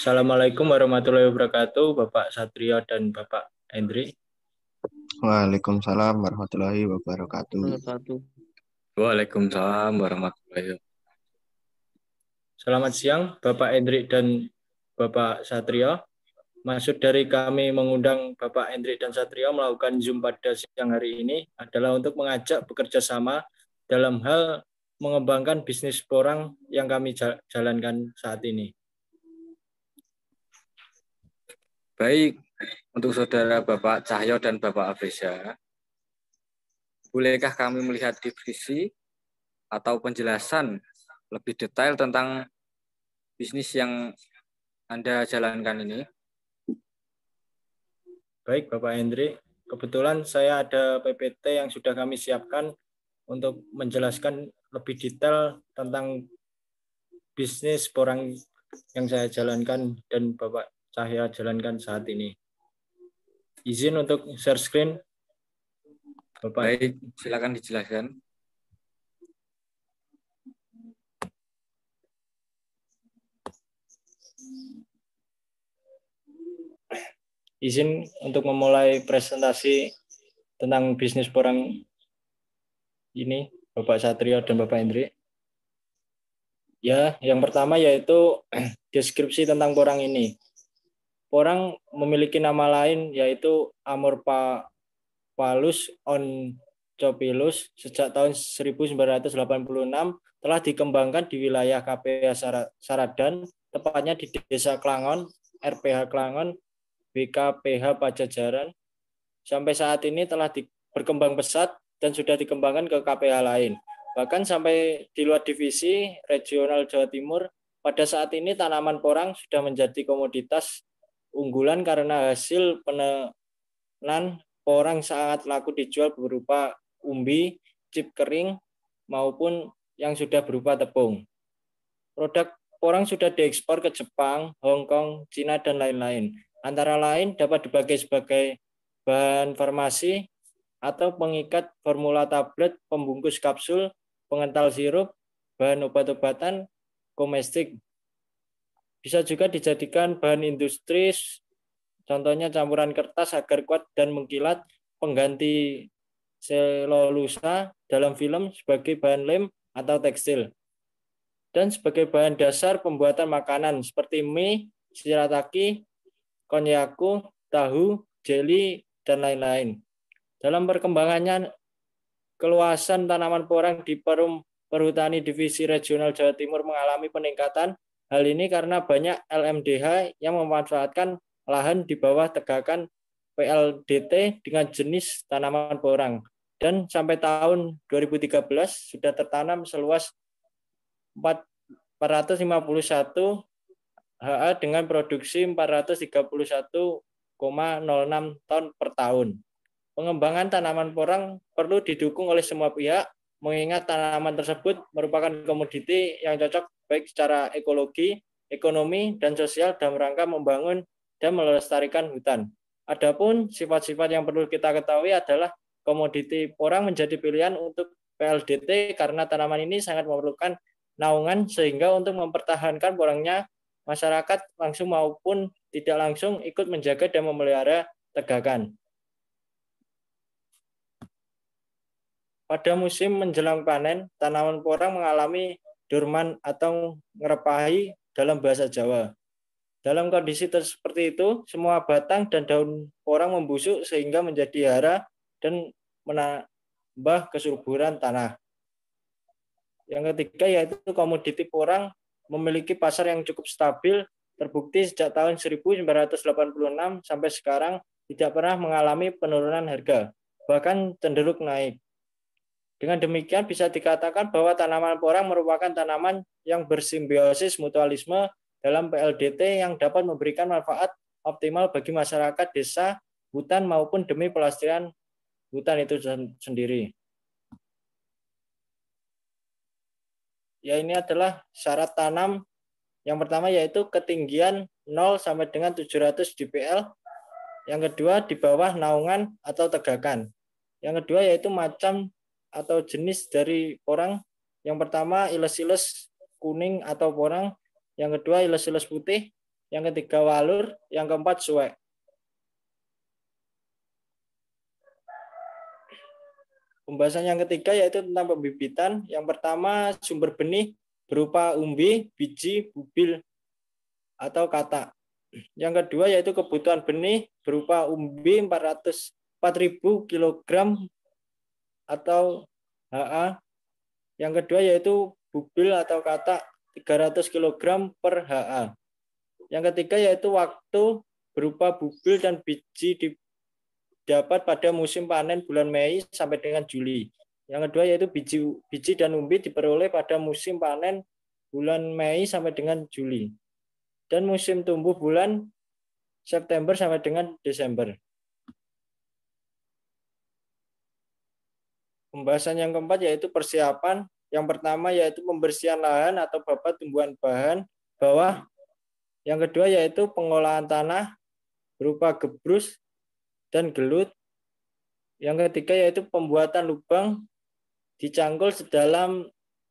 Assalamualaikum warahmatullahi wabarakatuh, Bapak Satrio dan Bapak Hendri. Waalaikumsalam warahmatullahi wabarakatuh. Waalaikumsalam warahmatullahi wabarakatuh. Selamat siang, Bapak Hendri dan Bapak Satrio. Maksud dari kami mengundang Bapak Hendri dan Satrio melakukan Zoom pada siang hari ini adalah untuk mengajak bekerja sama dalam hal mengembangkan bisnis porang yang kami jalankan saat ini. Baik, untuk saudara Bapak Cahyo dan Bapak Afrizia, bolehkah kami melihat deskripsi atau penjelasan lebih detail tentang bisnis yang Anda jalankan ini? Baik, Bapak Hendri. Kebetulan saya ada PPT yang sudah kami siapkan untuk menjelaskan lebih detail tentang bisnis porang yang saya jalankan dan Bapak Cahya jalankan saat ini. Izin untuk share screen, Bapak. Baik, silakan dijelaskan. Izin untuk memulai presentasi tentang bisnis porang ini, Bapak Satrio dan Bapak Hendri. Ya, yang pertama yaitu deskripsi tentang porang ini. Porang memiliki nama lain yaitu Amorphalus oncophilus. Sejak tahun 1986 telah dikembangkan di wilayah KPH Saradan, tepatnya di Desa Klangon, RPH Klangon, BKPH Pajajaran. Sampai saat ini telah berkembang pesat dan sudah dikembangkan ke KPH lain. Bahkan sampai di luar divisi regional Jawa Timur, pada saat ini tanaman porang sudah menjadi komoditas unggulan karena hasil penenan porang sangat laku dijual berupa umbi, chip kering, maupun yang sudah berupa tepung. Produk porang sudah diekspor ke Jepang, Hong Kong, Cina, dan lain-lain. Antara lain dapat dibagi sebagai bahan farmasi atau pengikat formula tablet, pembungkus kapsul, pengental sirup, bahan obat-obatan, komestik. Bisa juga dijadikan bahan industri, contohnya campuran kertas agar kuat dan mengkilat, pengganti selulosa dalam film sebagai bahan lem atau tekstil, dan sebagai bahan dasar pembuatan makanan seperti mie, shirataki, konnyaku, tahu, jeli, dan lain-lain. Dalam perkembangannya, keluasan tanaman porang di Perhutani Divisi Regional Jawa Timur mengalami peningkatan. Hal ini karena banyak LMDH yang memanfaatkan lahan di bawah tegakan PLDT dengan jenis tanaman porang. Dan sampai tahun 2013 sudah tertanam seluas 451 HA dengan produksi 431,06 ton per tahun. Pengembangan tanaman porang perlu didukung oleh semua pihak, mengingat tanaman tersebut merupakan komoditi yang cocok baik secara ekologi, ekonomi, dan sosial dalam rangka membangun dan melestarikan hutan. Adapun sifat-sifat yang perlu kita ketahui adalah komoditi porang menjadi pilihan untuk PLDT karena tanaman ini sangat memerlukan naungan, sehingga untuk mempertahankan porangnya, masyarakat langsung maupun tidak langsung ikut menjaga dan memelihara tegakan. Pada musim menjelang panen, tanaman porang mengalami dorman atau ngerepahi dalam bahasa Jawa. Dalam kondisi seperti itu, semua batang dan daun porang membusuk sehingga menjadi hara dan menambah kesuburan tanah. Yang ketiga yaitu komoditi porang memiliki pasar yang cukup stabil, terbukti sejak tahun 1986 sampai sekarang tidak pernah mengalami penurunan harga, bahkan cenderung naik. Dengan demikian bisa dikatakan bahwa tanaman porang merupakan tanaman yang bersimbiosis mutualisme dalam PLDT yang dapat memberikan manfaat optimal bagi masyarakat desa, hutan maupun demi pelestarian hutan itu sendiri. Ya, ini adalah syarat tanam. Yang pertama yaitu ketinggian 0 sampai dengan 700 dpl. Yang kedua di bawah naungan atau tegakan. Yang kedua yaitu macam atau jenis dari porang. Yang pertama iles-iles kuning atau porang, yang kedua iles-iles putih, yang ketiga walur, yang keempat suwek. Pembahasan yang ketiga yaitu tentang pembibitan. Yang pertama, sumber benih berupa umbi, biji, bubil, atau kata. Yang kedua yaitu kebutuhan benih berupa umbi 4.000 kg atau HA. Yang kedua yaitu bubil atau kata 300 kg per HA. Yang ketiga yaitu waktu berupa bubil dan biji didapat pada musim panen bulan Mei sampai dengan Juli. Yang kedua yaitu biji dan umbi diperoleh pada musim panen bulan Mei sampai dengan Juli. Dan musim tumbuh bulan September sampai dengan Desember. Pembahasan yang keempat yaitu persiapan. Yang pertama yaitu pembersihan lahan atau babat tumbuhan bahan bawah. Yang kedua yaitu pengolahan tanah berupa gebrus dan gelut. Yang ketiga yaitu pembuatan lubang dicangkul sedalam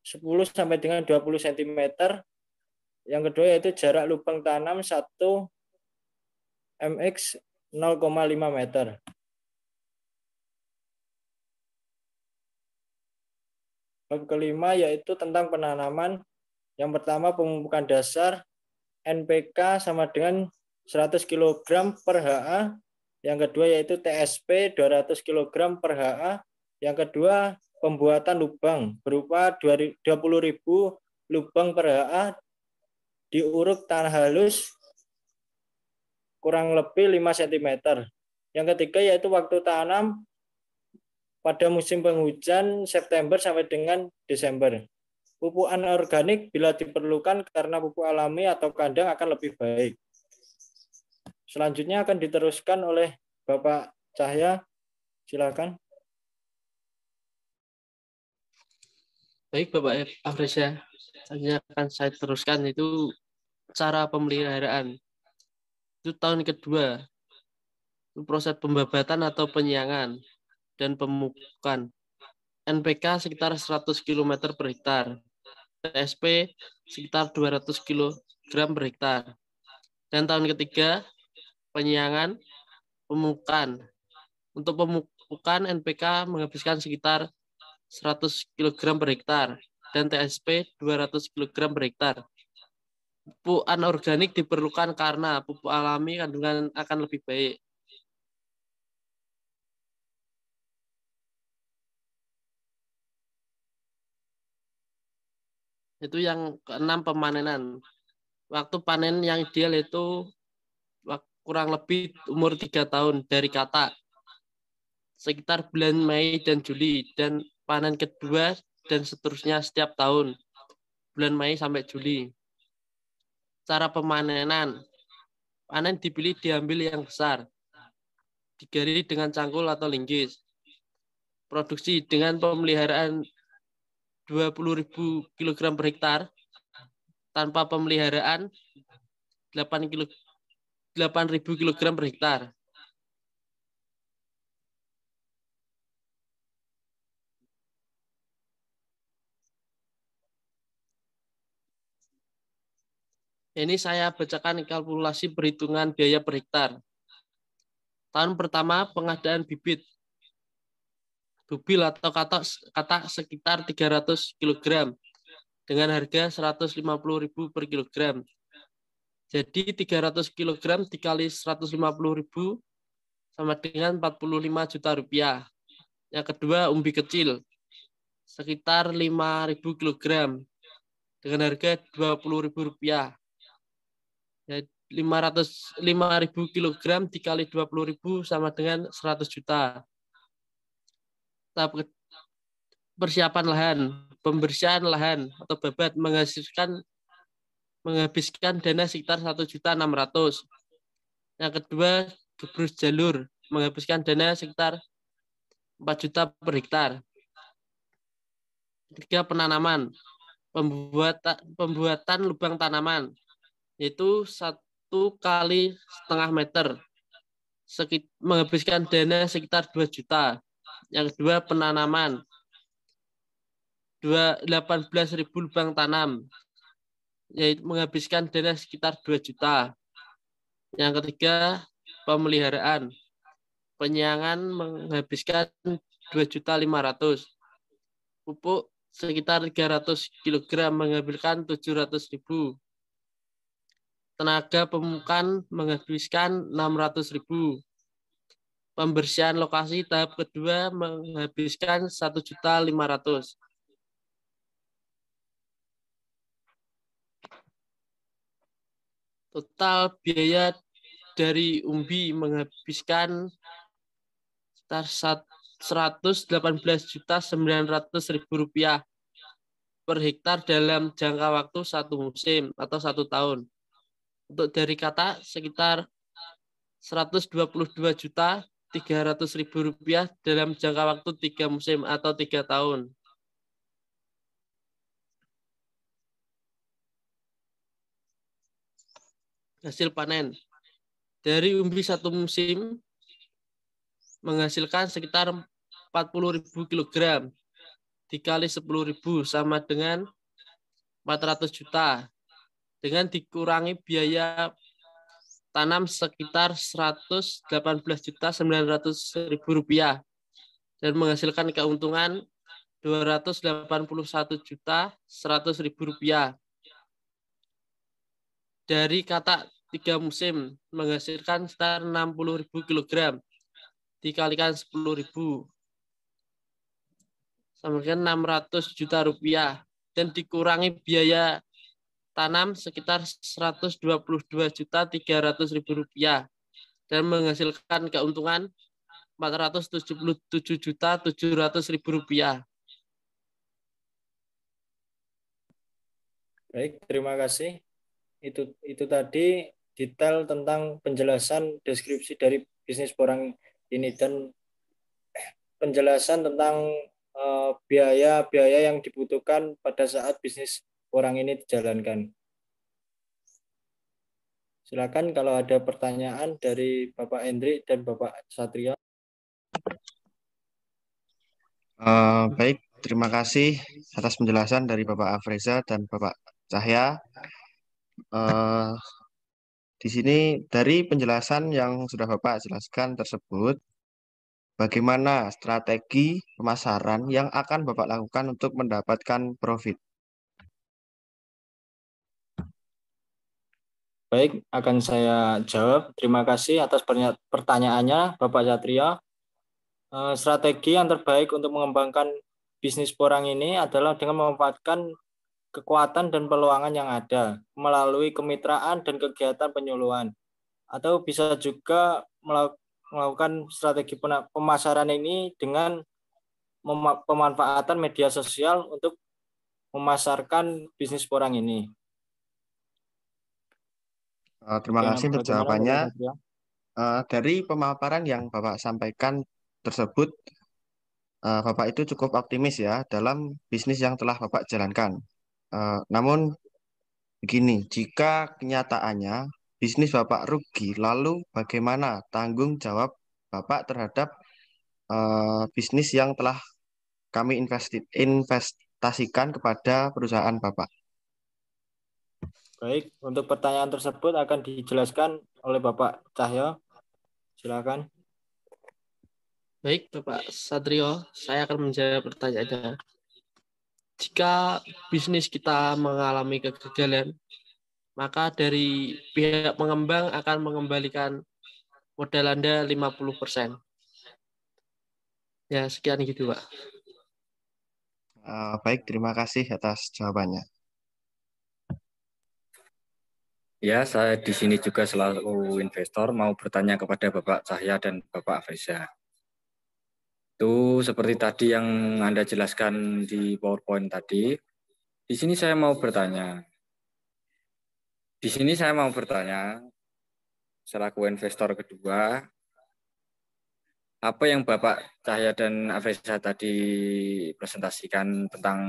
10 sampai dengan 20 cm. Yang kedua yaitu jarak lubang tanam 1 mx 0,5 meter. Bab kelima yaitu tentang penanaman. Yang pertama pemupukan dasar NPK sama dengan 100 kg per HA. Yang kedua yaitu TSP 200 kg per HA. Yang kedua pembuatan lubang berupa 20.000 lubang per HA diuruk tanah halus kurang lebih 5 cm. Yang ketiga yaitu waktu tanam pada musim penghujan September sampai dengan Desember. Pupuk anorganik bila diperlukan karena pupuk alami atau kandang akan lebih baik. Selanjutnya akan diteruskan oleh Bapak Cahya. Silakan. Baik Bapak Afrisya, akan saya teruskan itu cara pemeliharaan. Itu tahun kedua, itu proses pembabatan atau penyiangan dan pemupukan. NPK sekitar 100 km per hektar, TSP sekitar 200 kg per hektar. Dan tahun ketiga, penyiangan, pemupukan. Untuk pemupukan NPK menghabiskan sekitar 100 kg per hektar dan TSP 200 kg per hektar. Pupuk anorganik diperlukan karena pupuk alami kandungan akan lebih baik. Itu yang keenam, pemanenan. Waktu panen yang ideal itu kurang lebih umur 3 tahun dari kata. Sekitar bulan Mei dan Juli. Dan panen kedua dan seterusnya setiap tahun. Bulan Mei sampai Juli. Cara pemanenan. Panen dipilih diambil yang besar. Digali dengan cangkul atau linggis. Produksi dengan pemeliharaan 20.000 kg per hektar. Tanpa pemeliharaan 8.000 kg per hektar. Ini saya bacakan kalkulasi perhitungan biaya per hektar. Tahun pertama pengadaan bibit bubil atau kata sekitar 300 kg dengan harga 150.000 per kilogram. Jadi 300 kg dikali 150.000 sama dengan 45 juta rupiah. Yang kedua umbi kecil sekitar 5.000 kg dengan harga 20.000 rupiah. 5.000 kg dikali 20.000 sama dengan 100 juta. Tahap persiapan lahan, pembersihan lahan atau babat menghabiskan dana sekitar 1.600.000. Yang kedua, gebrus jalur menghabiskan dana sekitar 4 juta per hektar. Ketiga, penanaman, pembuatan lubang tanaman, yaitu 1,5 meter, menghabiskan dana sekitar 2 juta. Yang kedua, penanaman, 18.000 lubang tanam, yaitu menghabiskan dana sekitar 2 juta. Yang ketiga, pemeliharaan. Penyiangan menghabiskan 2.500.000. Pupuk sekitar 300 kg menghabiskan 700.000. Tenaga pemupukan menghabiskan 600.000. Pembersihan lokasi tahap kedua menghabiskan 1.500.000. Total biaya dari umbi menghabiskan sekitar 118.900.000 rupiah per hektar dalam jangka waktu 1 musim atau 1 tahun. Untuk dari kata sekitar 122.300.000 rupiah dalam jangka waktu 3 musim atau 3 tahun. Hasil panen dari umbi 1 musim menghasilkan sekitar 40.000 kg dikali 10.000 sama dengan 400 juta dengan dikurangi biaya tanam sekitar 118.900.000 rupiah dan menghasilkan keuntungan 281.100.000 rupiah. Dari kata 3 musim menghasilkan sekitar 60.000 kg dikalikan 10.000 sama dengan 600 juta rupiah dan dikurangi biaya tanam sekitar 122.300.000 rupiah dan menghasilkan keuntungan 477.700.000 rupiah. Baik, terima kasih. Itu tadi detail tentang penjelasan deskripsi dari bisnis porang ini dan penjelasan tentang biaya-biaya yang dibutuhkan pada saat bisnis porang ini dijalankan. Silakan kalau ada pertanyaan dari Bapak Hendrik dan Bapak Satrio. Baik, terima kasih atas penjelasan dari Bapak Afreza dan Bapak Cahya. Di sini dari penjelasan yang sudah Bapak jelaskan tersebut, bagaimana strategi pemasaran yang akan Bapak lakukan untuk mendapatkan profit? Baik, akan saya jawab. Terima kasih atas pertanyaannya, Bapak Satrio. Strategi yang terbaik untuk mengembangkan bisnis porang ini adalah dengan memanfaatkan kekuatan dan peluangan yang ada melalui kemitraan dan kegiatan penyuluhan. Atau bisa juga melakukan strategi pemasaran ini dengan pemanfaatan media sosial untuk memasarkan bisnis porang ini. Terima kasih untuk jawabannya. Satrio? Dari pemaparan yang Bapak sampaikan tersebut, Bapak itu cukup optimis ya dalam bisnis yang telah Bapak jalankan. Namun begini, jika kenyataannya bisnis Bapak rugi, lalu bagaimana tanggung jawab Bapak terhadap bisnis yang telah kami investasikan kepada perusahaan Bapak? Baik, untuk pertanyaan tersebut akan dijelaskan oleh Bapak Cahyo. Silakan. Baik, Bapak Satrio, saya akan menjawab pertanyaannya. Jika bisnis kita mengalami kegagalan, maka dari pihak pengembang akan mengembalikan modal Anda 50%. Ya, sekian gitu, Pak. Baik, terima kasih atas jawabannya. Ya, saya di sini juga selaku investor mau bertanya kepada Bapak Cahya dan Bapak Afreza. Itu seperti tadi yang Anda jelaskan di PowerPoint tadi. Di sini saya mau bertanya. Selaku investor kedua, apa yang Bapak Cahya dan Afreza tadi presentasikan tentang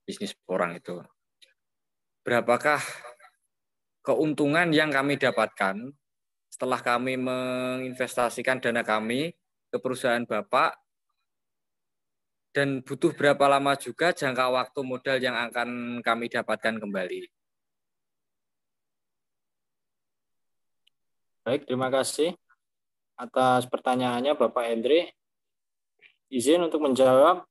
bisnis porang itu? Berapakah keuntungan yang kami dapatkan setelah kami menginvestasikan dana kami ke perusahaan Bapak, dan butuh berapa lama juga jangka waktu modal yang akan kami dapatkan kembali? Baik, terima kasih atas pertanyaannya Bapak Hendri. Izin untuk menjawab.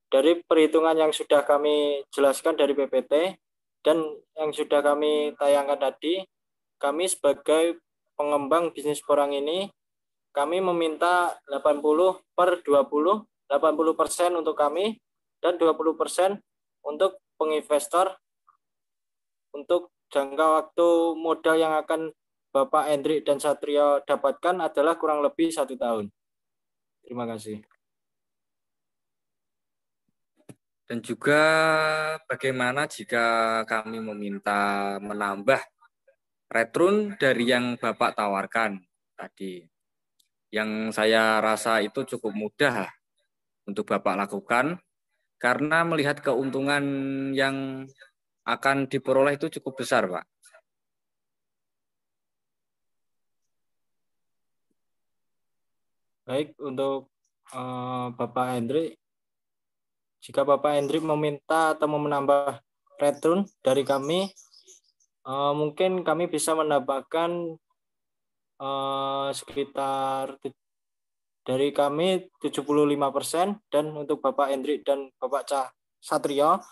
Dari perhitungan yang sudah kami jelaskan dari PPT dan yang sudah kami tayangkan tadi, kami sebagai pengembang bisnis porang ini, kami meminta 80/20, 80% untuk kami dan 20% untuk penginvestor untuk jangka waktu modal yang akan Bapak Hendrik dan Satrio dapatkan adalah kurang lebih 1 tahun. Terima kasih. Dan juga bagaimana jika kami meminta menambah return dari yang Bapak tawarkan tadi. Yang saya rasa itu cukup mudah untuk Bapak lakukan karena melihat keuntungan yang akan diperoleh itu cukup besar, Pak. Baik, untuk Bapak Hendrik, jika Bapak Hendrik meminta atau menambah return dari kami, mungkin kami bisa menambahkan sekitar dari kami 75% dan untuk Bapak Hendrik dan Bapak Satrio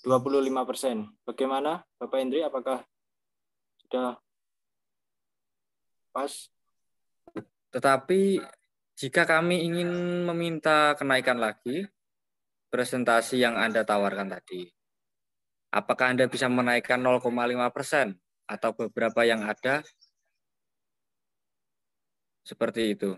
25%. Bagaimana Bapak Hendrik, apakah sudah pas? Tetapi jika kami ingin meminta kenaikan lagi, presentasi yang Anda tawarkan tadi, apakah Anda bisa menaikkan 0,5% atau beberapa yang ada seperti itu?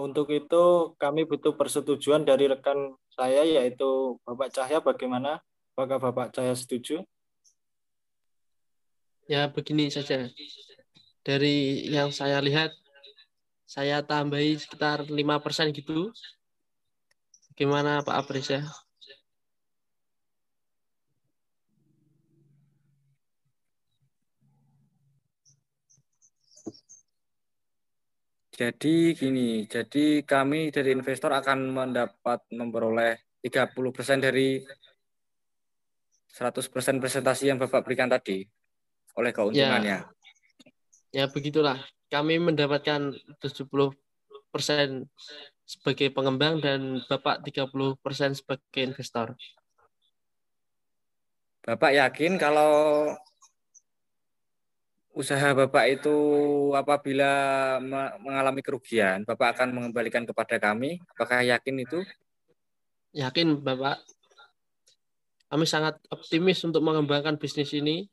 Untuk itu kami butuh persetujuan dari rekan saya yaitu Bapak Cahya. Bagaimana? Apakah Bapak Cahya setuju? Ya, begini saja. Dari yang saya lihat, saya tambahi sekitar 5% gitu. Gimana Pak Apres ya? Jadi gini, jadi kami dari investor akan memperoleh 30% dari 100% presentasi yang Bapak berikan tadi oleh keuntungannya. Ya begitulah. Kami mendapatkan 70% sebagai pengembang dan Bapak 30% sebagai investor. Bapak yakin kalau usaha Bapak itu apabila mengalami kerugian, Bapak akan mengembalikan kepada kami? Apakah yakin itu? Yakin Bapak, kami sangat optimis untuk mengembangkan bisnis ini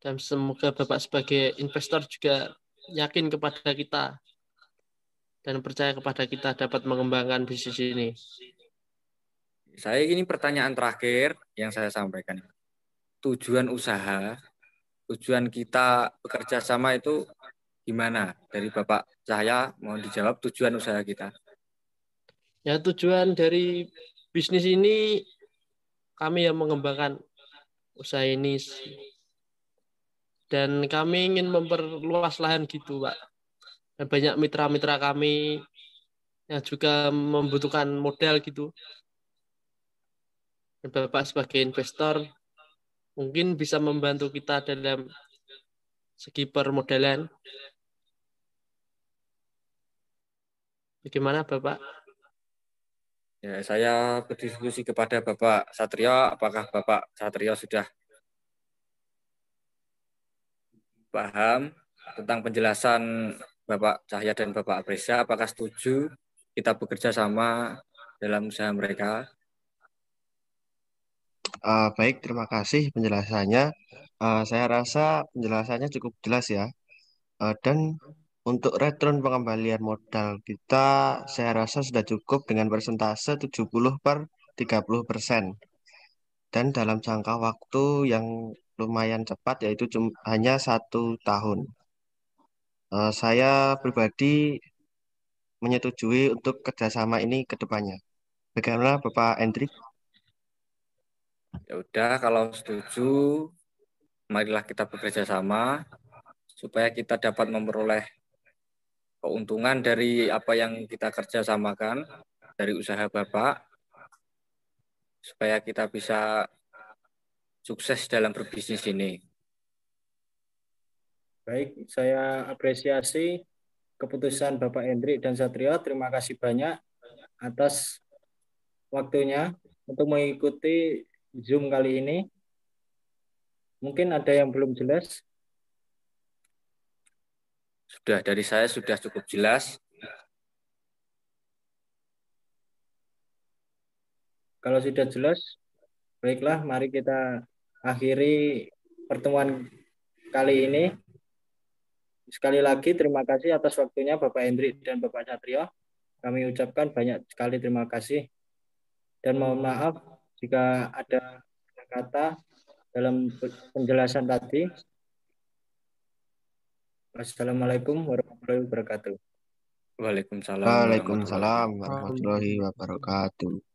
dan semoga Bapak sebagai investor juga yakin kepada kita dan percaya kepada kita dapat mengembangkan bisnis ini. Saya ini pertanyaan terakhir yang saya sampaikan. Tujuan usaha, tujuan kita bekerja sama itu gimana? Dari Bapak Cahya, mohon dijawab tujuan usaha kita. Ya, tujuan dari bisnis ini kami yang mengembangkan usaha ini dan kami ingin memperluas lahan gitu, Pak. Dan banyak mitra-mitra kami yang juga membutuhkan modal gitu. Dan Bapak sebagai investor mungkin bisa membantu kita dalam segi permodalan. Bagaimana Bapak? Ya, saya berdiskusi kepada Bapak Satrio, apakah Bapak Satrio sudah paham tentang penjelasan Bapak Cahya dan Bapak Apresa, apakah setuju kita bekerja sama dalam usaha mereka? Baik, terima kasih penjelasannya. Saya rasa penjelasannya cukup jelas ya. Dan untuk return pengembalian modal kita, saya rasa sudah cukup dengan persentase 70/30%. Dan dalam jangka waktu yang lumayan cepat, yaitu hanya 1 tahun. Saya pribadi menyetujui untuk kerjasama ini ke depannya. Bagaimana Bapak Hendrik? Ya udah, kalau setuju, marilah kita bekerja sama supaya kita dapat memperoleh keuntungan dari apa yang kita kerjasamakan dari usaha Bapak, supaya kita bisa sukses dalam berbisnis ini. Baik, saya apresiasi keputusan Bapak Hendrik dan Satrio. Terima kasih banyak atas waktunya untuk mengikuti Zoom kali ini. Mungkin ada yang belum jelas. Sudah, dari saya sudah cukup jelas. Kalau sudah jelas, baiklah, mari kita akhiri pertemuan kali ini. Sekali lagi terima kasih atas waktunya Bapak Hendrik dan Bapak Satrio. Kami ucapkan banyak sekali terima kasih. Dan mohon maaf jika ada kata dalam penjelasan tadi. Wassalamualaikum warahmatullahi wabarakatuh. Waalaikumsalam warahmatullahi Waalaikumsalam wabarakatuh. warahmatullahi wabarakatuh.